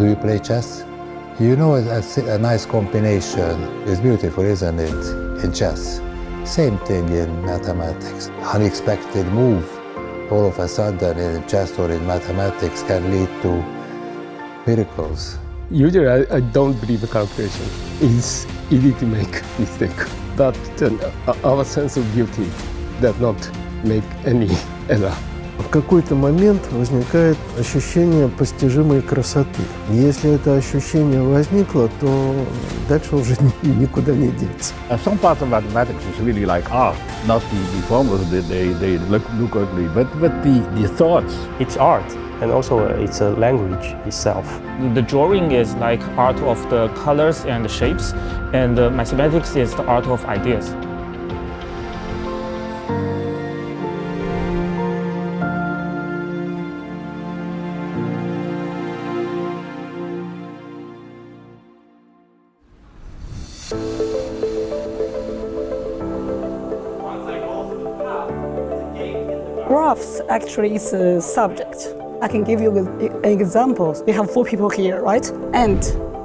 Do you play chess? You know, a nice combination is beautiful, isn't it, in chess? Same thing in mathematics. Unexpected move all of a sudden in chess or in mathematics can lead to miracles. Usually I don't believe in calculation. It's easy to make mistake. But our sense of beauty does not make any error. В какой-то момент возникает ощущение постижимой красоты. Если это ощущение возникло, то дальше уже никуда не деться. Some parts of mathematics is really like art, not the formulas they look ugly, but the thoughts. It's art, and also it's a language itself. The drawing is like art of the colors and the shapes, and the mathematics is the art of ideas. Graphs actually is a subject. I can give you an example. We have 4 people here, right? And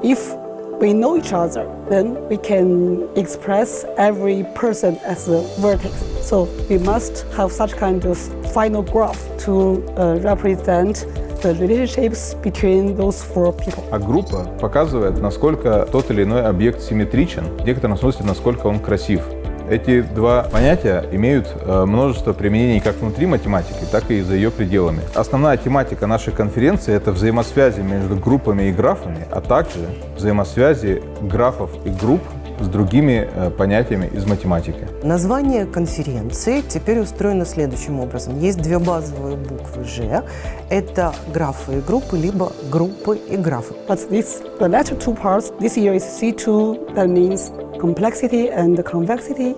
if we know each other, then we can express every person as a vertex. So we must have such kind of final graph to represent the relationships between those 4 people. А группа показывает, насколько тот или иной объект симметричен, в некотором смысле, насколько он красив. Эти два понятия имеют множество применений как внутри математики, так и за ее пределами. Основная тематика нашей конференции – это взаимосвязи между группами и графами, а также взаимосвязи графов и групп с другими понятиями из математики. Название конференции теперь устроено следующим образом. Есть 2 базовые буквы «Ж». Это графы и группы, либо группы и графы. But the latter 2 parts, this year is C2, that means complexity and convexity,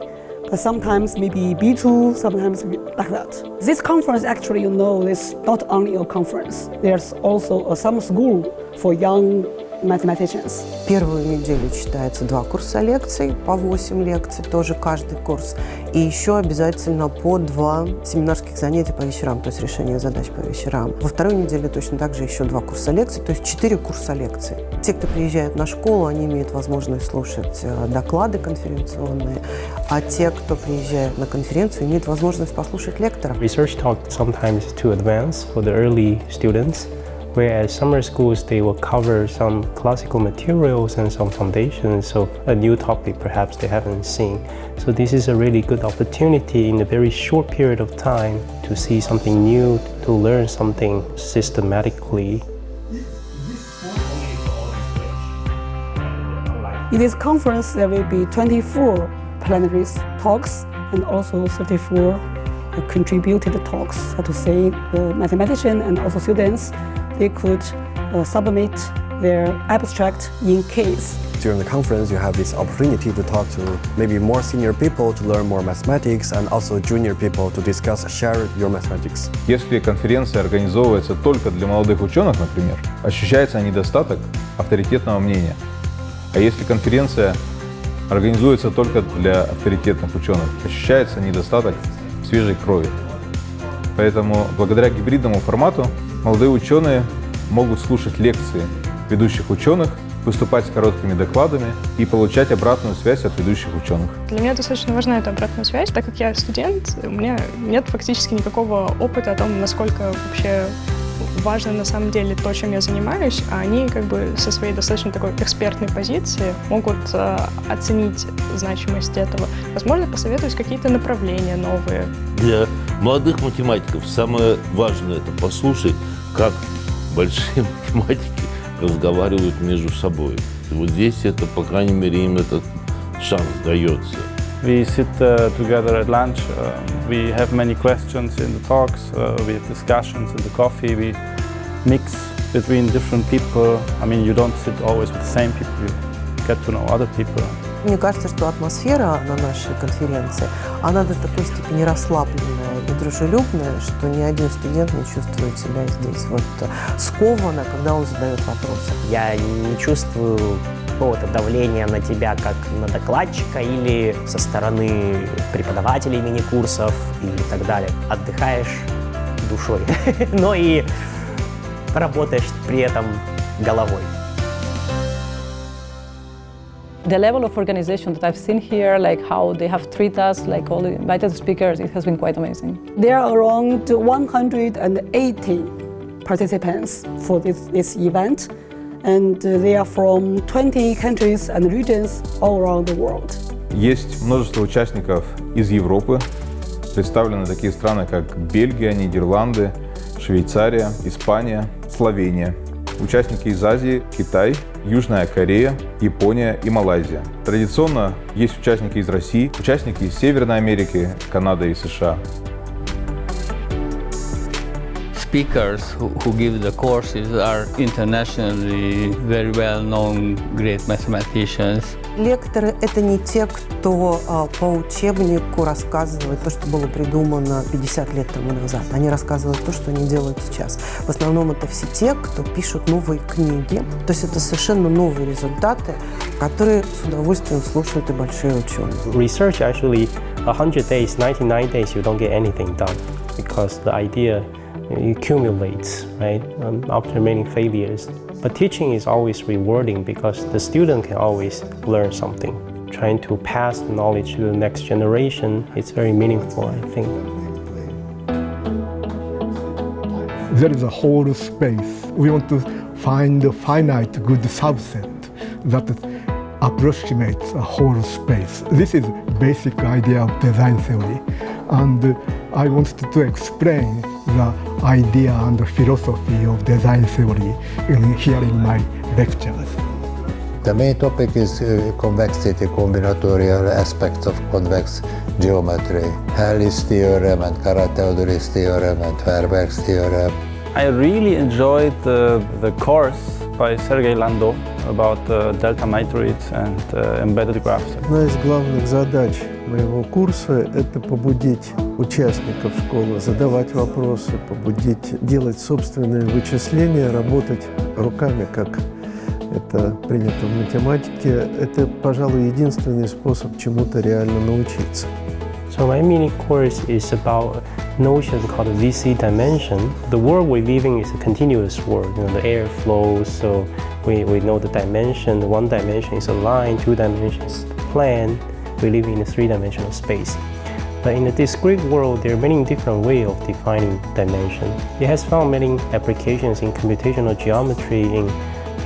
but sometimes maybe B2, sometimes like that. This conference actually, you know, is not only a conference. There's also a summer school for young mathematicians. Первую неделю читается 2 курса лекций, по 8 лекций, тоже каждый курс. И еще обязательно по 2 семинарских занятия по вечерам, то есть решение задач по вечерам. Во второй неделе точно так же еще 2 курса лекций, то есть 4 курса лекций. Те, кто приезжает на школу, они имеют возможность слушать доклады конференционные, а те, кто приезжает на конференцию, имеют возможность послушать лектора. Research talk sometimes is too advanced for the early students, whereas summer schools, they will cover some classical materials and some foundations of a new topic perhaps they haven't seen. So this is a really good opportunity in a very short period of time to see something new, to learn something systematically. In this conference, there will be 24 plenary talks and also 34 contributed talks. So to say, the mathematicians and also students, they could submit their abstract in case. During the conference, you have this opportunity to talk to maybe more senior people to learn more mathematics and also junior people to discuss, share your mathematics. Если конференция организовывается только для молодых ученых, например, ощущается недостаток авторитетного мнения. А если конференция организуется только для авторитетных ученых, ощущается недостаток свежей крови. Поэтому благодаря гибридному формату молодые ученые могут слушать лекции ведущих ученых, выступать с короткими докладами и получать обратную связь от ведущих ученых. Для меня достаточно важна эта обратная связь, так как я студент, у меня нет фактически никакого опыта о том, насколько вообще важно на самом деле то, чем я занимаюсь, а они как бы со своей достаточно такой экспертной позиции могут оценить значимость этого. Возможно, посоветовать какие-то направления новые. Для молодых математиков самое важное – это послушать, как большие математики разговаривают между собой. И вот здесь это, по крайней мере, им этот шанс дается. We sit together at lunch, we have many questions in the talks, we have discussions in the coffee, we mix between different people. I mean, you don't sit always with the same people, you get to know other people. Мне кажется, что атмосфера на нашей конференции, она до такой степени расслабленная и дружелюбная, что ни один студент не чувствует себя здесь вот скованно, когда он задает вопросы. Я не чувствую какого-то давления на тебя, как на докладчика, или со стороны преподавателей мини-курсов и так далее. Отдыхаешь душой, но и работаешь при этом головой. The level of organization that I've seen here, like how they have treated us, like all the invited speakers, it has been quite amazing. There are around 180 participants for this event, and they are from 20 countries and regions all around the world. Есть множество участников из Европы. Представлены такие страны, как Бельгия, Нидерланды, Швейцария, Испания, Словения. Участники из Азии, Китай, Южная Корея, Япония и Малайзия. Традиционно есть участники из России, участники из Северной Америки, Канады и США. Speakers who give the courses are internationally very well-known great mathematicians. Лекторы — это не те, кто по учебнику рассказывает то, что было придумано 50 лет тому назад. Они рассказывают то, что они делают сейчас. В основном это все те, кто пишут новые книги. То есть это совершенно новые результаты, которые с удовольствием слушают и большие ученые. Research actually 100 days, 99 days you don't get anything done because the idea accumulates, right, after many failures. But teaching is always rewarding because the student can always learn something. Trying to pass the knowledge to the next generation, it's very meaningful, I think. There is a whole space. We want to find a finite good subset that approximates a whole space. This is basic idea of design theory. And I wanted to explain the idea and the philosophy of design theory here in my lectures. The main topic is convexity, combinatorial aspects of convex geometry, Halley's theorem and Kara-Theodoris theorem and Fairberg's theorem. I really enjoyed the course by Sergei Landau about delta matrix and embedded graphs. Одна из главных задач моего курса – это побудить участников школы задавать вопросы, побудить делать собственные вычисления, работать руками, как это принято в математике. Это, пожалуй, единственный способ чему-то реально научиться. So my mini course is about a notion called the VC dimension. The world we live in is a continuous world. The air flows, so we know the dimension. One dimension is a line, two dimensions plane. We live in a three-dimensional space. But in the discrete world, there are many different ways of defining dimension. It has found many applications in computational geometry, in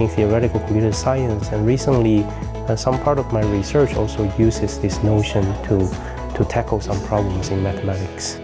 theoretical computer science, and recently some part of my research also uses this notion to tackle some problems in mathematics.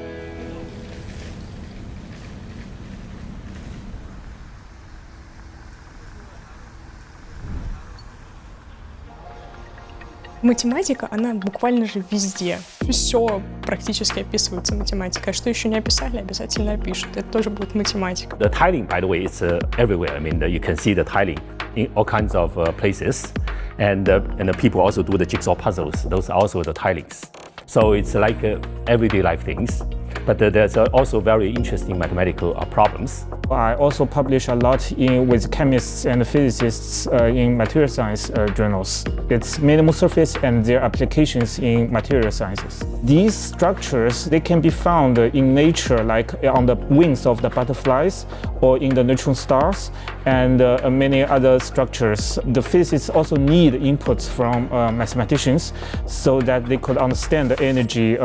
Математика, она буквально же везде. Все практически описывается математикой. А что еще не описали, обязательно опишут. Это тоже будет математика. The tiling, by the way, is everywhere. I mean, you can see the tiling in all kinds of places. And the people also do the jigsaw puzzles. Those are also the tilings. So it's like everyday life things. But there's also very interesting mathematical problems. I also publish a lot with chemists and physicists in material science journals. It's minimal surface and their applications in material sciences. These structures, they can be found in nature, like on the wings of the butterflies or in the neutron stars and many other structures. The physicists also need inputs from mathematicians so that they could understand the energy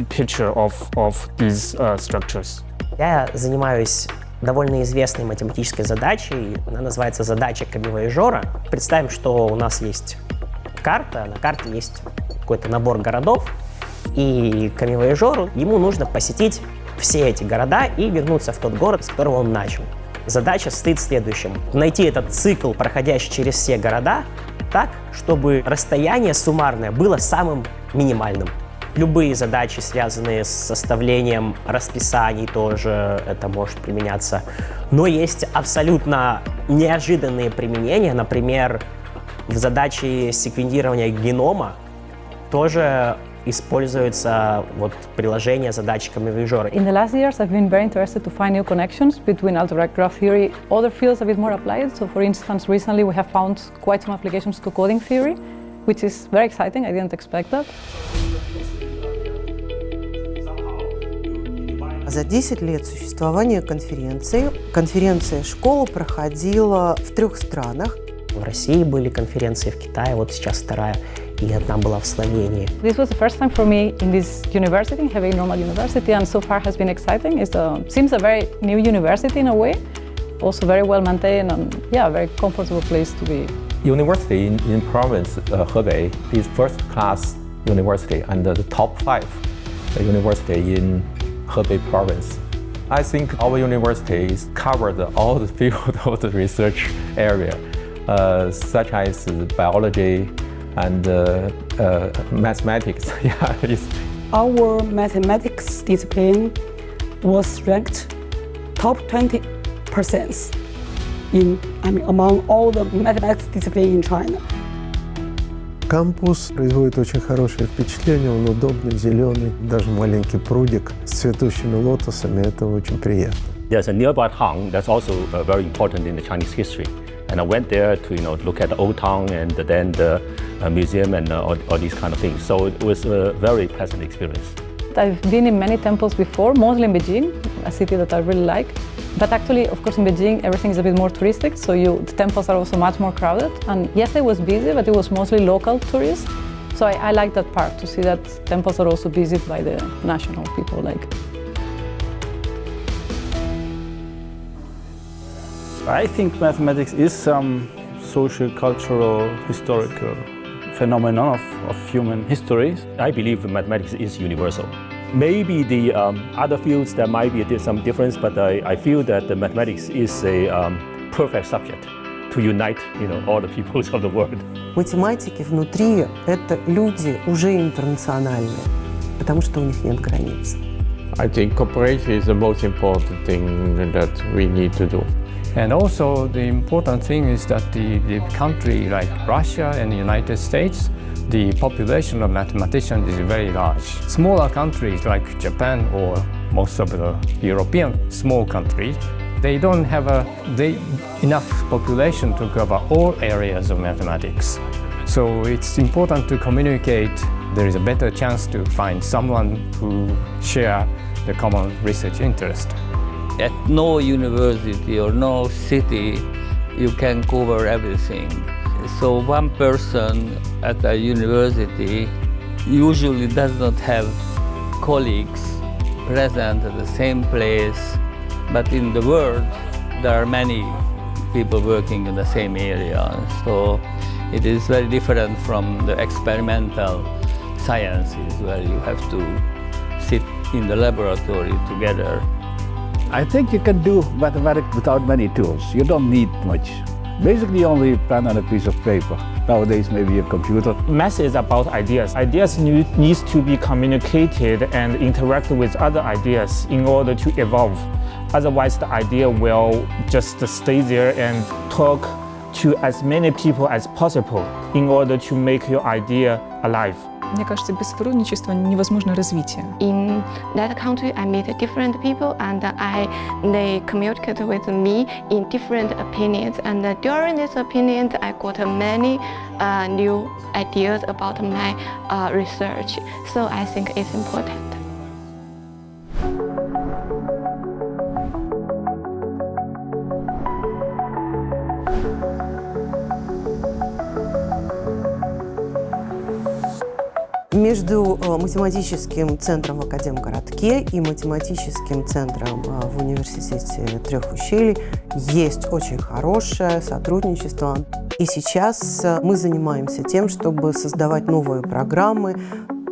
picture of these structures. Я занимаюсь довольно известной математической задачей. Она называется задача камевояжера. Представим, что у нас есть карта, на карте есть какой-то набор городов, и камевояжеру ему нужно посетить все эти города и вернуться в тот город, с которого он начал. Задача состоит в следующем. Найти этот цикл, проходящий через все города, так, чтобы расстояние суммарное было самым минимальным. Любые задачи, связанные с составлением расписаний, тоже это может применяться. Но есть абсолютно неожиданные применения. Например, в задаче секвенирования генома тоже используется приложение задачи камевояжера. In the last years, I've been very interested to find new connections between algebraic graph theory, other fields a bit more applied. So for instance, recently we have found quite some applications to coding theory, which is very exciting. I didn't expect that. За 10 лет существования конференция школы проходила в 3 странах. В России были конференции, в Китае, вот сейчас вторая, и одна была в Словении. This was the first time for me in this university, having normal university, and so far has been exciting. It seems a very new university in a way, also very well maintained and a very comfortable place to be. University in province Hebei is first class university and the top 5 university in Hebei province. I think our university is covered all the field of the research area, such as biology and mathematics. Our mathematics discipline was ranked top 20% among all the mathematics disciplines in China. Кампус производит очень хорошее впечатление, он удобный, зеленый, даже маленький прудик с цветущими лотосами, это очень приятно. There's a nearby town that's also very important in the Chinese history. And I went there to look at the old town and then the museum and all these kind of things. So it was a very pleasant experience. I've been in many temples before, mostly in Beijing, a city that I really like. But actually, of course, in Beijing, everything is a bit more touristic, so the temples are also much more crowded. And yes, it was busy, but it was mostly local tourists. So I like that part, to see that temples are also visited by the national people. I think mathematics is some social, cultural, historical phenomenon of human history. I believe mathematics is universal. Maybe the other fields there might be some difference, but I feel that the mathematics is a perfect subject to unite all the peoples of the world. Математики внутри – это люди уже интернациональные, потому что у них нет границ. I think cooperation is the most important thing that we need to do. And also the important thing is that the country like Russia and the United States, the population of mathematicians is very large. Smaller countries like Japan or most of the European small countries, they don't have enough population to cover all areas of mathematics. So it's important to communicate. There is a better chance to find someone who share the common research interest. At no university or no city, you can cover everything. So one person at a university usually does not have colleagues present at the same place, but in the world, there are many people working in the same area. So it is very different from the experimental sciences where you have to sit in the laboratory together. I think you can do mathematics without many tools. You don't need much. Basically only a pen and a piece of paper. Nowadays maybe a computer. Math is about ideas. Ideas needs to be communicated and interact with other ideas in order to evolve. Otherwise the idea will just stay there and talk to as many people as possible in order to make your idea alive. Мне кажется, без сотрудничества невозможно развитие. In that country, I meet different people, and they communicate with me in different opinions. And during these opinions, I got many new ideas about my research. So I think it's important. Между математическим центром в Академгородке и математическим центром в университете Трех Ущелий есть очень хорошее сотрудничество. И сейчас мы занимаемся тем, чтобы создавать новые программы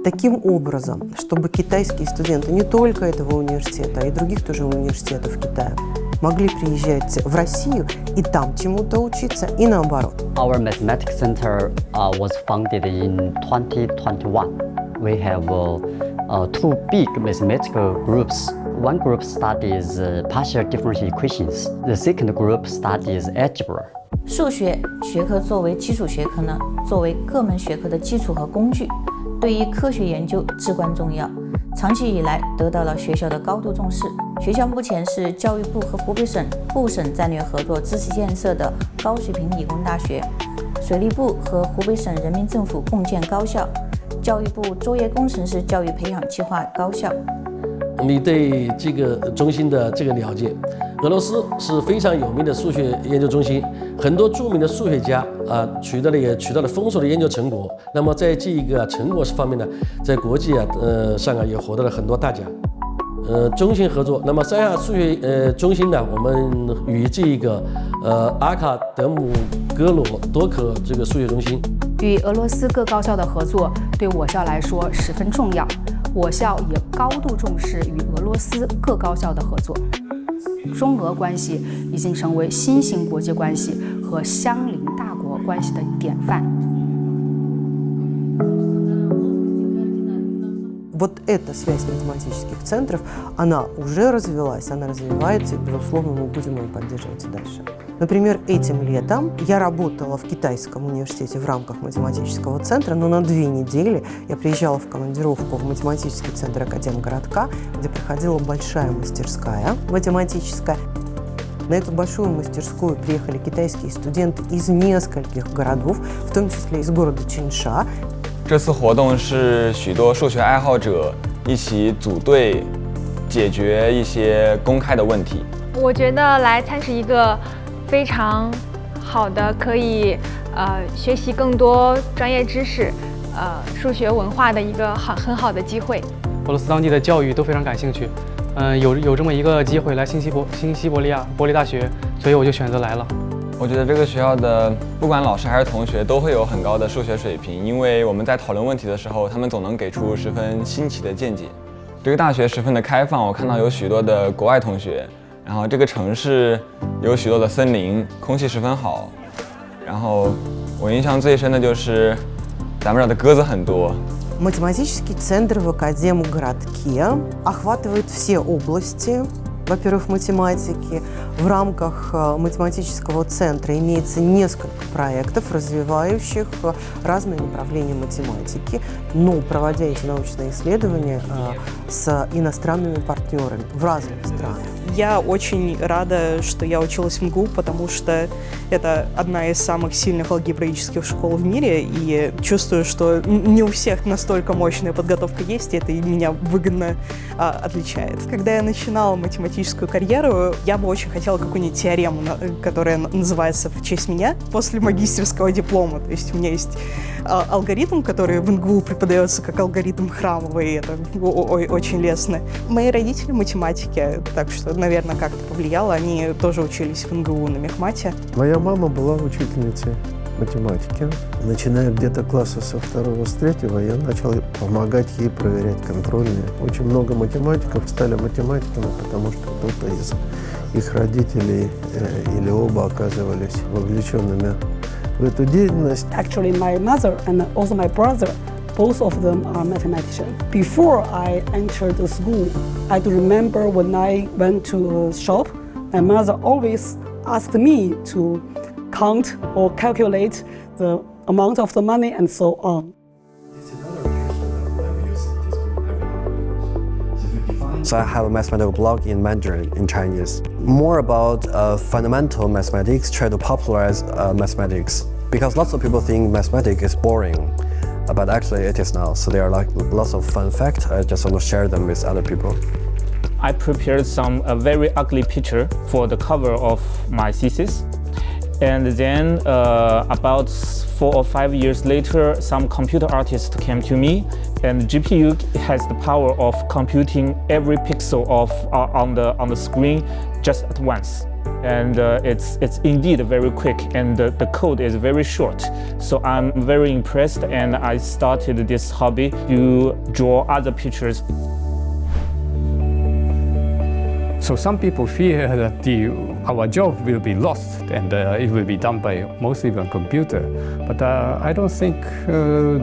таким образом, чтобы китайские студенты не только этого университета, а и других тоже университетов Китая могли приезжать в Россию и там чему-то учиться, и наоборот. Our mathematics center was founded in 2021. We have 2 big mathematical groups. One group studies partial differential equations. The second group studies algebra. 数学学科作为基础学科呢，作为各门学科的基础和工具，对于科学研究至关重要。长期以来得到了学校的高度重视。学校目前是教育部和湖北省部省战略合作支持建设的高水平理工大学，水利部和湖北省人民政府共建高校，教育部作业工程师教育培养计划高校。你对这个中心的这个了解。俄罗斯是非常有名的数学研究中心，很多著名的数学家取得了丰硕的研究成果。那么在这个成果方面呢，在国际上也获得了很多大奖。中心合作，那么三亚数学中心呢，我们与这个阿卡德姆格罗多克这个数学中心。与俄罗斯各高校的合作对我校来说十分重要，我校也高度重视与俄罗斯各高校的合作。中俄关系已经成为新型国际关系和相邻大国关系的典范。Вот эта связь математических центров, она уже развилась, она развивается, и, безусловно, мы будем ее поддерживать и дальше. Например, этим летом я работала в Китайском университете в рамках математического центра, но на 2 недели я приезжала в командировку в математический центр Академгородка, где проходила большая мастерская математическая. На эту большую мастерскую приехали китайские студенты из нескольких городов, в том числе из города Чинша. 这次活动是许多数学爱好者一起组队解决一些公开的问题。我觉得来参是一个非常好的，可以学习更多专业知识、数学文化的一个很好的机会。俄罗斯当地的教育都非常感兴趣，有这么一个机会来新西伯利亚国立大学，所以我就选择来了。我觉得这个学校的不管老师还是同学都会有很高的数学水平，因为我们在讨论问题的时候，他们总能给出十分新奇的见解。这个大学十分的开放，我看到有许多的国外同学，然后这个城市有许多的森林，空气十分好。然后我印象最深的就是咱们这儿的鸽子很多。Математический центр в Академгородке охватывает все области. Во-первых, математики. В рамках математического центра имеется несколько проектов, развивающих разные направления математики, но проводя эти научные исследования с иностранными партнерами в разных странах. Я очень рада, что я училась в МГУ, потому что это одна из самых сильных алгебраических школ в мире, и чувствую, что не у всех настолько мощная подготовка есть, и это меня выгодно отличает. Когда я начинала математическую карьеру, я бы очень хотела какую-нибудь теорему, которая называется в честь меня, после магистерского диплома. То есть у меня есть алгоритм, который в МГУ преподается как алгоритм храмовый, и это очень лестно. Мои родители математики, так что, наверное, как-то повлияло. Они тоже учились в МГУ на мехмате. Моя мама была учительницей математики. Начиная где-то класса со 2-го, с 3-го, я начал помогать ей проверять контрольные. Очень много математиков стали математиками, потому что кто-то из их родителей или оба оказывались вовлеченными в эту деятельность. Actually, my mother and also my brother, both of them are mathematicians. Before I entered the school, I do remember when I went to a shop, my mother always asked me to count or calculate the amount of the money and so on. So I have a mathematical blog in Mandarin, in Chinese. More about fundamental mathematics, try to popularize mathematics. Because lots of people think mathematics is boring, but actually it is not. So there are like lots of fun facts. I just want to share them with other people. I prepared a very ugly picture for the cover of my thesis. And then about 4 or 5 years later, some computer artist came to me, and GPU has the power of computing every pixel on the screen just at once. And it's indeed very quick, and the code is very short. So I'm very impressed, and I started this hobby to draw other pictures. So some people fear that our job will be lost and it will be done by mostly by computer. But I don't think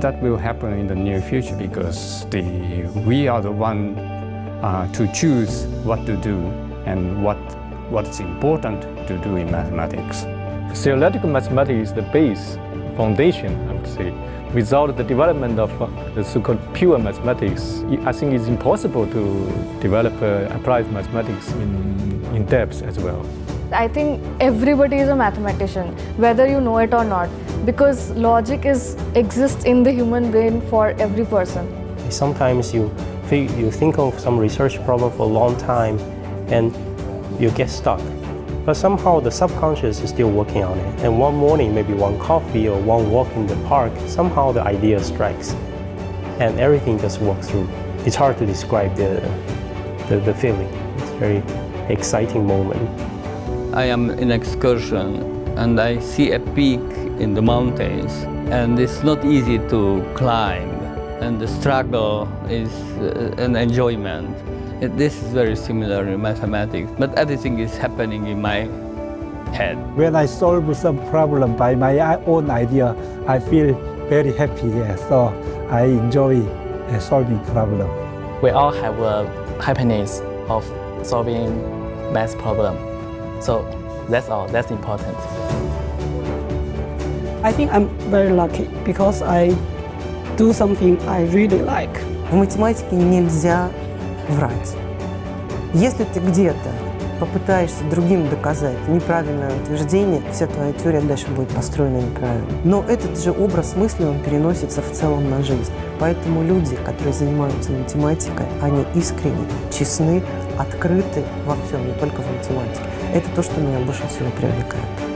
that will happen in the near future, because we are the one to choose what to do and what's important to do in mathematics. Theoretical mathematics is the base, foundation, I would say. Without the development of the so-called pure mathematics, I think it's impossible to develop applied mathematics in depth as well. I think everybody is a mathematician, whether you know it or not, because logic exists in the human brain for every person. Sometimes you think of some research problem for a long time, and you get stuck. But somehow the subconscious is still working on it. And one morning, maybe one coffee or one walk in the park, somehow the idea strikes, and everything just walks through. It's hard to describe the feeling. It's a very exciting moment. I am in excursion and I see a peak in the mountains, and it's not easy to climb, and the struggle is an enjoyment. This is very similar in mathematics, but everything is happening in my head. When I solve some problem by my own idea, I feel very happy. So I enjoy solving problem. We all have a happiness of solving math problem. So that's all. That's important. I think I'm very lucky because I do something I really like. В математике нельзя врать. Если ты где-то попытаешься другим доказать неправильное утверждение, вся твоя теория дальше будет построена неправильно. Но этот же образ мысли, он переносится в целом на жизнь. Поэтому люди, которые занимаются математикой, они искренне, честны, открыты во всем, не только в математике. Это то, что меня больше всего привлекает.